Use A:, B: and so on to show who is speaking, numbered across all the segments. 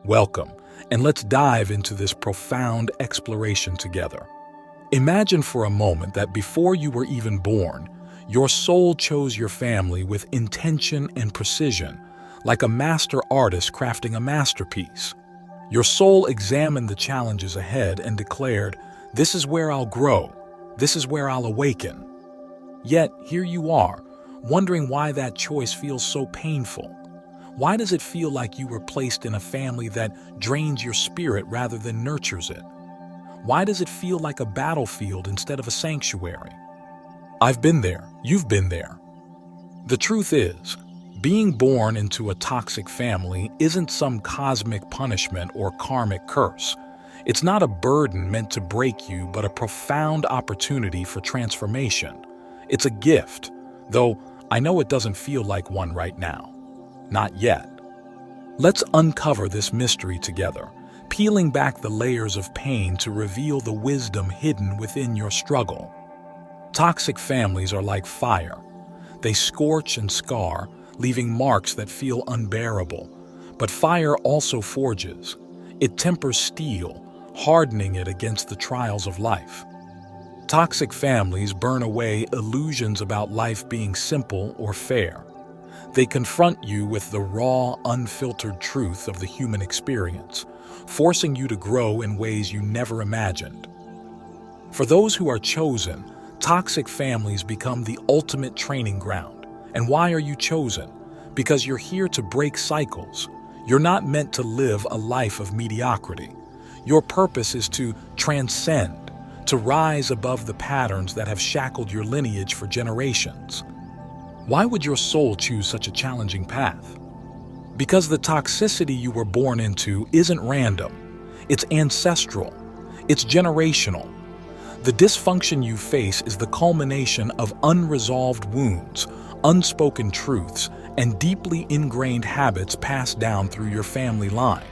A: Welcome, and let's dive into this profound exploration together. Imagine for a moment that before you were even born, your soul chose your family with intention and precision, like a master artist crafting a masterpiece. Your soul examined the challenges ahead and declared, "This is where I'll grow. This is where I'll awaken." Yet, here you are, wondering why that choice feels so painful. Why does it feel like you were placed in a family that drains your spirit rather than nurtures it? Why does it feel like a battlefield instead of a sanctuary? I've been there. You've been there. The truth is, being born into a toxic family isn't some cosmic punishment or karmic curse. It's not a burden meant to break you, but a profound opportunity for transformation. It's a gift, though I know it doesn't feel like one right now. Not yet. Let's uncover this mystery together, peeling back the layers of pain to reveal the wisdom hidden within your struggle. Toxic families are like fire. They scorch and scar, leaving marks that feel unbearable. But fire also forges. It tempers steel, hardening it against the trials of life. Toxic families burn away illusions about life being simple or fair. They confront you with the raw, unfiltered truth of the human experience, forcing you to grow in ways you never imagined. For those who are chosen, toxic families become the ultimate training ground. And why are you chosen? Because you're here to break cycles. You're not meant to live a life of mediocrity. Your purpose is to transcend, to rise above the patterns that have shackled your lineage for generations. Why would your soul choose such a challenging path? Because the toxicity you were born into isn't random. It's ancestral. It's generational. The dysfunction you face is the culmination of unresolved wounds, unspoken truths, and deeply ingrained habits passed down through your family line.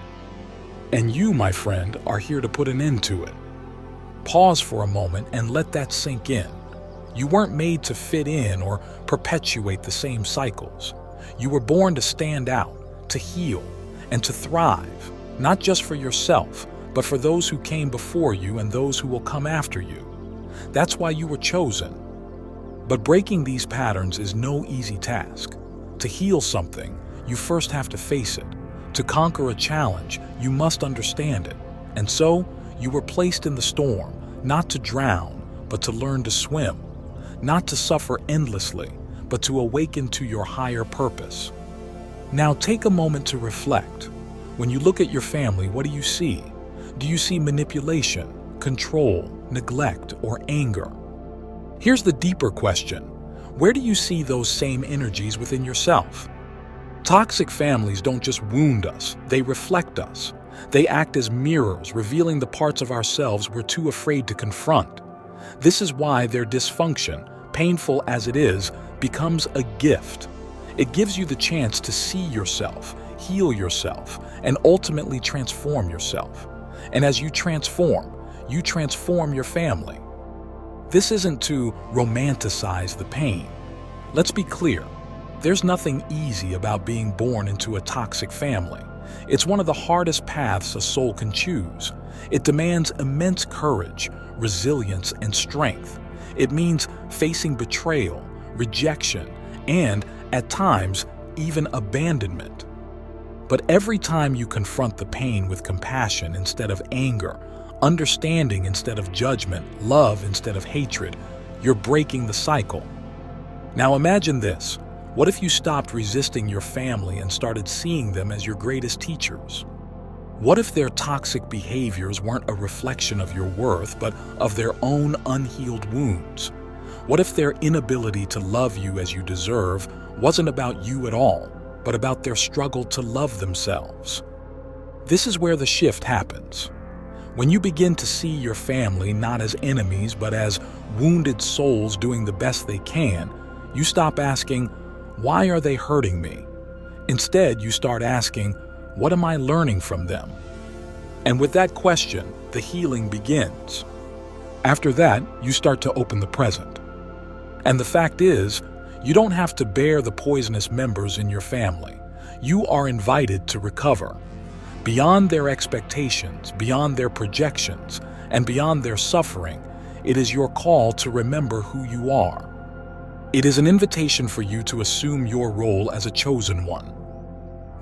A: And you, my friend, are here to put an end to it. Pause for a moment and let that sink in. You weren't made to fit in or perpetuate the same cycles. You were born to stand out, to heal, and to thrive, not just for yourself, but for those who came before you and those who will come after you. That's why you were chosen. But breaking these patterns is no easy task. To heal something, you first have to face it. To conquer a challenge, you must understand it. And so, you were placed in the storm, not to drown, but to learn to swim. Not to suffer endlessly, but to awaken to your higher purpose. Now take a moment to reflect. When you look at your family, what do you see? Do you see manipulation, control, neglect, or anger? Here's the deeper question. Where do you see those same energies within yourself? Toxic families don't just wound us, they reflect us. They act as mirrors, revealing the parts of ourselves we're too afraid to confront. This is why their dysfunction, painful as it is, becomes a gift. It gives you the chance to see yourself, heal yourself, and ultimately transform yourself. And as you transform your family. This isn't to romanticize the pain. Let's be clear, there's nothing easy about being born into a toxic family. It's one of the hardest paths a soul can choose. It demands immense courage, resilience, and strength. It means facing betrayal, rejection, and, at times, even abandonment. But every time you confront the pain with compassion instead of anger, understanding instead of judgment, love instead of hatred, you're breaking the cycle. Now imagine this. What if you stopped resisting your family and started seeing them as your greatest teachers? What if their toxic behaviors weren't a reflection of your worth, but of their own unhealed wounds? What if their inability to love you as you deserve wasn't about you at all, but about their struggle to love themselves? This is where the shift happens. When you begin to see your family not as enemies, but as wounded souls doing the best they can, you stop asking, "Why are they hurting me?" Instead, you start asking, "What am I learning from them?" And with that question, the healing begins. After that, you start to open the present. And the fact is, you don't have to bear the poisonous members in your family. You are invited to recover. Beyond their expectations, beyond their projections, and beyond their suffering, it is your call to remember who you are. It is an invitation for you to assume your role as a chosen one.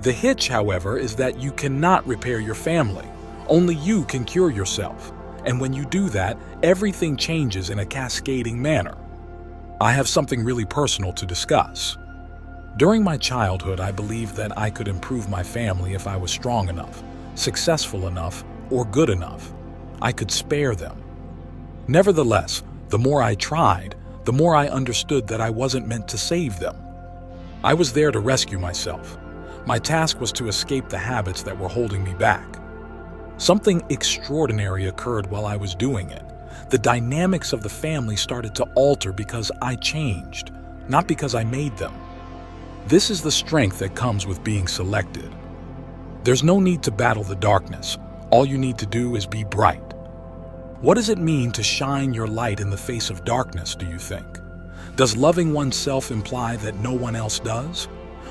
A: The hitch, however, is that you cannot repair your family. Only you can cure yourself. And when you do that, everything changes in a cascading manner. I have something really personal to discuss. During my childhood, I believed that I could improve my family if I was strong enough, successful enough, or good enough. I could spare them. Nevertheless, the more I tried, the more I understood that I wasn't meant to save them. I was there to rescue myself. My task was to escape the habits that were holding me back. Something extraordinary occurred while I was doing it. The dynamics of the family started to alter because I changed, not because I made them. This is the strength that comes with being selected. There's no need to battle the darkness. All you need to do is be bright. What does it mean to shine your light in the face of darkness, do you think? Does loving oneself imply that no one else does?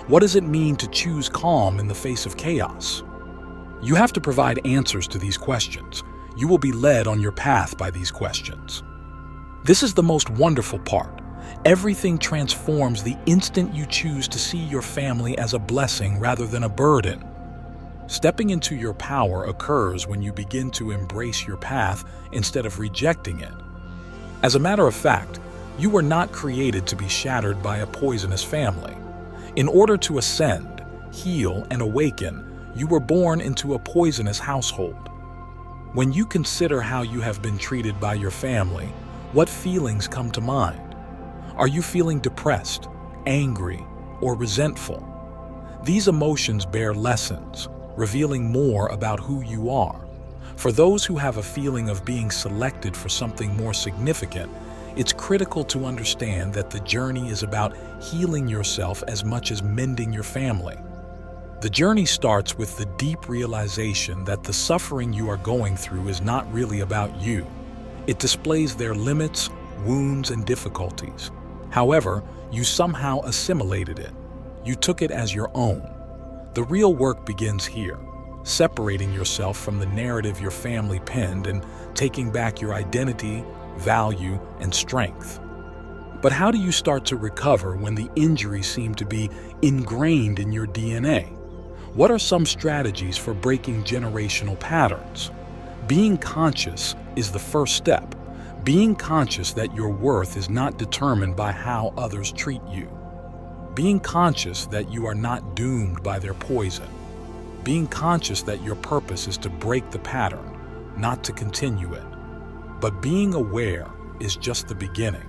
A: What does it mean to choose calm in the face of chaos? You have to provide answers to these questions. You will be led on your path by these questions. This is the most wonderful part. Everything transforms the instant you choose to see your family as a blessing rather than a burden. Stepping into your power occurs when you begin to embrace your path instead of rejecting it. As a matter of fact, you were not created to be shattered by a poisonous family. In order to ascend, heal, and awaken, you were born into a poisonous household. When you consider how you have been treated by your family, what feelings come to mind? Are you feeling depressed, angry, or resentful? These emotions bear lessons, revealing more about who you are. For those who have a feeling of being selected for something more significant, it's critical to understand that the journey is about healing yourself as much as mending your family. The journey starts with the deep realization that the suffering you are going through is not really about you. It displays their limits, wounds, and difficulties. However, you somehow assimilated it. You took it as your own. The real work begins here, separating yourself from the narrative your family penned and taking back your identity, value, and strength. But how do you start to recover when the injuries seem to be ingrained in your DNA? What are some strategies for breaking generational patterns? Being conscious is the first step. Being conscious that your worth is not determined by how others treat you. Being conscious that you are not doomed by their poison. Being conscious that your purpose is to break the pattern, not to continue it. But being aware is just the beginning.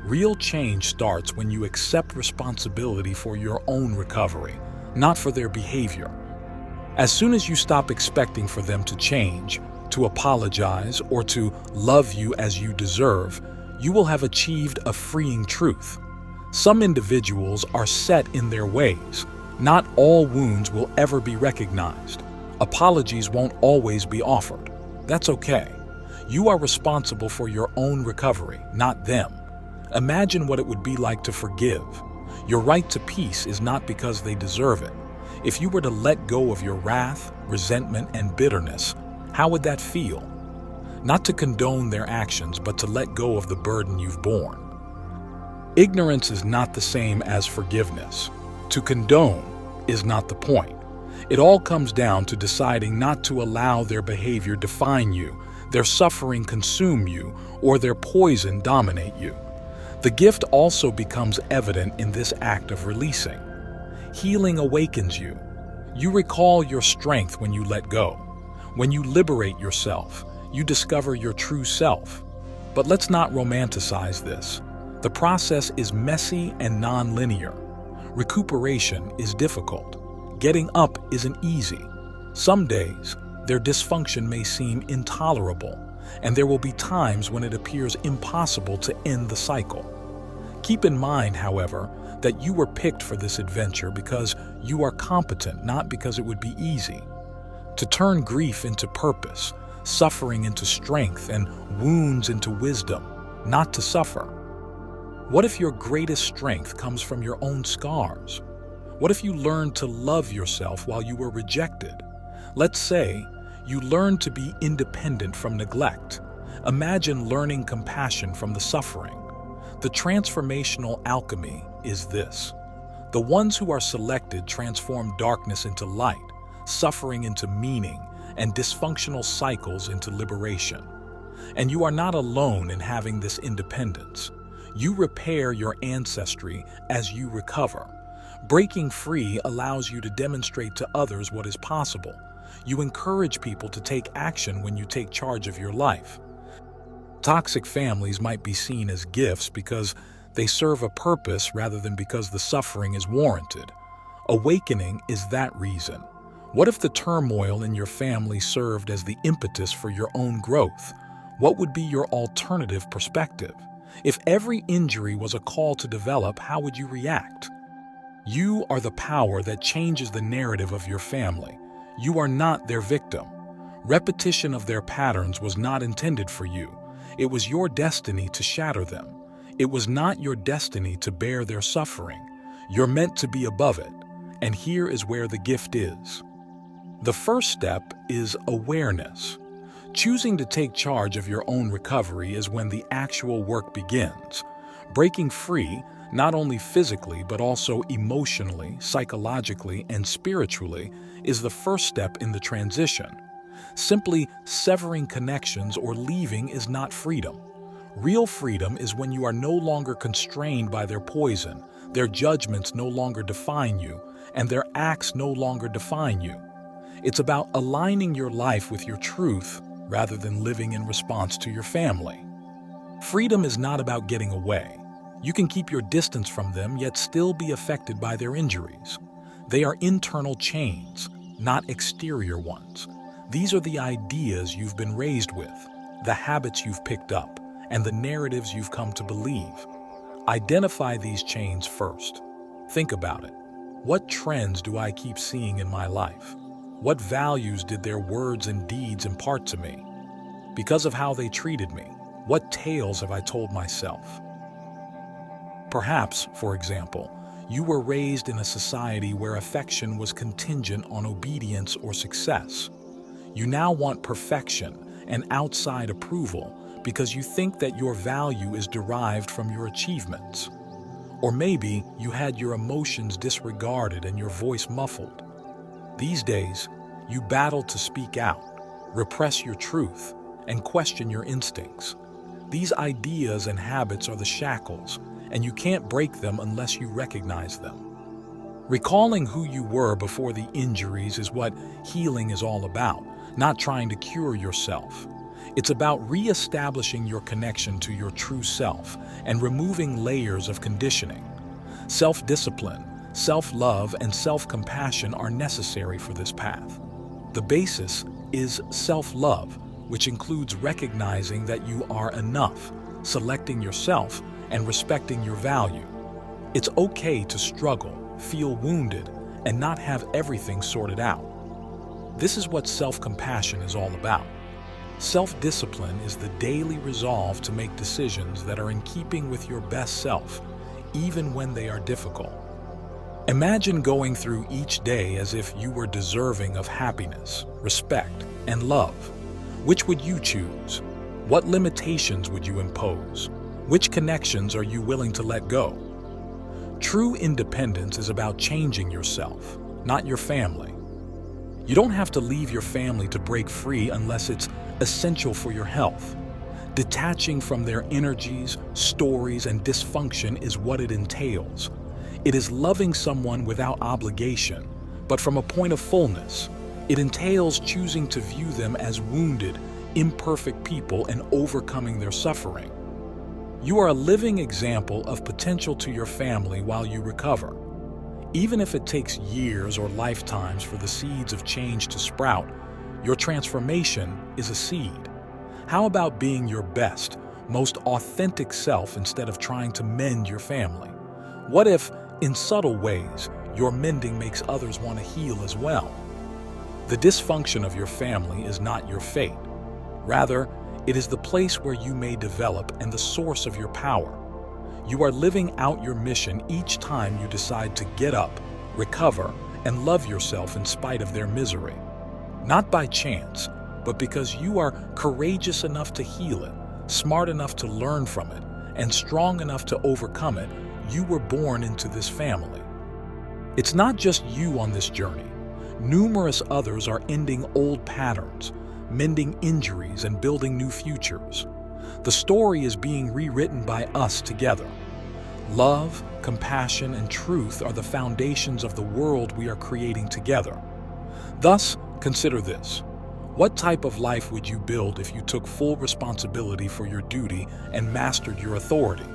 A: Real change starts when you accept responsibility for your own recovery, not for their behavior. As soon as you stop expecting for them to change, to apologize, or to love you as you deserve, you will have achieved a freeing truth. Some individuals are set in their ways. Not all wounds will ever be recognized. Apologies won't always be offered. That's okay. You are responsible for your own recovery, not them. Imagine what it would be like to forgive. Your right to peace is not because they deserve it. If you were to let go of your wrath, resentment, and bitterness, how would that feel? Not to condone their actions, but to let go of the burden you've borne. Ignorance is not the same as forgiveness. To condone is not the point. It all comes down to deciding not to allow their behavior define you, their suffering consume you, or their poison dominate you. The gift also becomes evident in this act of releasing. Healing awakens you. You recall your strength when you let go. When you liberate yourself, you discover your true self. But let's not romanticize this. The process is messy and non-linear. Recuperation is difficult. Getting up isn't easy. Some days, their dysfunction may seem intolerable, and there will be times when it appears impossible to end the cycle. Keep in mind, however, that you were picked for this adventure because you are competent, not because it would be easy. To turn grief into purpose, suffering into strength, and wounds into wisdom, not to suffer. What if your greatest strength comes from your own scars? What if you learned to love yourself while you were rejected? Let's say you learn to be independent from neglect. Imagine learning compassion from the suffering. The transformational alchemy is this. The ones who are selected transform darkness into light, suffering into meaning, and dysfunctional cycles into liberation. And you are not alone in having this independence. You repair your ancestry as you recover. Breaking free allows you to demonstrate to others what is possible. You encourage people to take action when you take charge of your life. Toxic families might be seen as gifts because they serve a purpose rather than because the suffering is warranted. Awakening is that reason. What if the turmoil in your family served as the impetus for your own growth? What would be your alternative perspective? If every injury was a call to develop, how would you react? You are the power that changes the narrative of your family. You are not their victim. Repetition of their patterns was not intended for you. It was your destiny to shatter them. It was not your destiny to bear their suffering. You're meant to be above it. And here is where the gift is. The first step is awareness. Choosing to take charge of your own recovery is when the actual work begins. Breaking free, not only physically but also emotionally, psychologically, and spiritually, is the first step in the transition. Simply severing connections or leaving is not freedom. Real freedom is when you are no longer constrained by their poison, their judgments no longer define you, and their acts no longer define you. It's about aligning your life with your truth rather than living in response to your family. Freedom is not about getting away. You can keep your distance from them yet still be affected by their injuries. They are internal chains, not exterior ones. These are the ideas you've been raised with, the habits you've picked up, and the narratives you've come to believe. Identify these chains first. Think about it. What trends do I keep seeing in my life? What values did their words and deeds impart to me? Because of how they treated me, what tales have I told myself? Perhaps, for example, you were raised in a society where affection was contingent on obedience or success. You now want perfection and outside approval because you think that your value is derived from your achievements. Or maybe you had your emotions disregarded and your voice muffled. These days, you battle to speak out, repress your truth, and question your instincts. These ideas and habits are the shackles, and you can't break them unless you recognize them. Recalling who you were before the injuries is what healing is all about, not trying to cure yourself. It's about re-establishing your connection to your true self and removing layers of conditioning. Self-discipline, self-love, and self-compassion are necessary for this path. The basis is self-love, which includes recognizing that you are enough, selecting yourself, and respecting your value. It's okay to struggle, feel wounded, and not have everything sorted out. This is what self-compassion is all about. Self-discipline is the daily resolve to make decisions that are in keeping with your best self, even when they are difficult. Imagine going through each day as if you were deserving of happiness, respect, and love. Which would you choose? What limitations would you impose? Which connections are you willing to let go? True independence is about changing yourself, not your family. You don't have to leave your family to break free unless it's essential for your health. Detaching from their energies, stories, and dysfunction is what it entails. It is loving someone without obligation, but from a point of fullness. It entails choosing to view them as wounded, imperfect people and overcoming their suffering. You are a living example of potential to your family while you recover. Even if it takes years or lifetimes for the seeds of change to sprout, your transformation is a seed. How about being your best, most authentic self instead of trying to mend your family? What if, in subtle ways, your mending makes others want to heal as well? The dysfunction of your family is not your fate. Rather, it is the place where you may develop and the source of your power. You are living out your mission each time you decide to get up, recover, and love yourself in spite of their misery. Not by chance, but because you are courageous enough to heal it, smart enough to learn from it, and strong enough to overcome it. You were born into this family. It's not just you on this journey. Numerous others are ending old patterns, mending injuries, and building new futures. The story is being rewritten by us together. Love, compassion, and truth are the foundations of the world we are creating together. Thus, consider this. What type of life would you build if you took full responsibility for your duty and mastered your authority?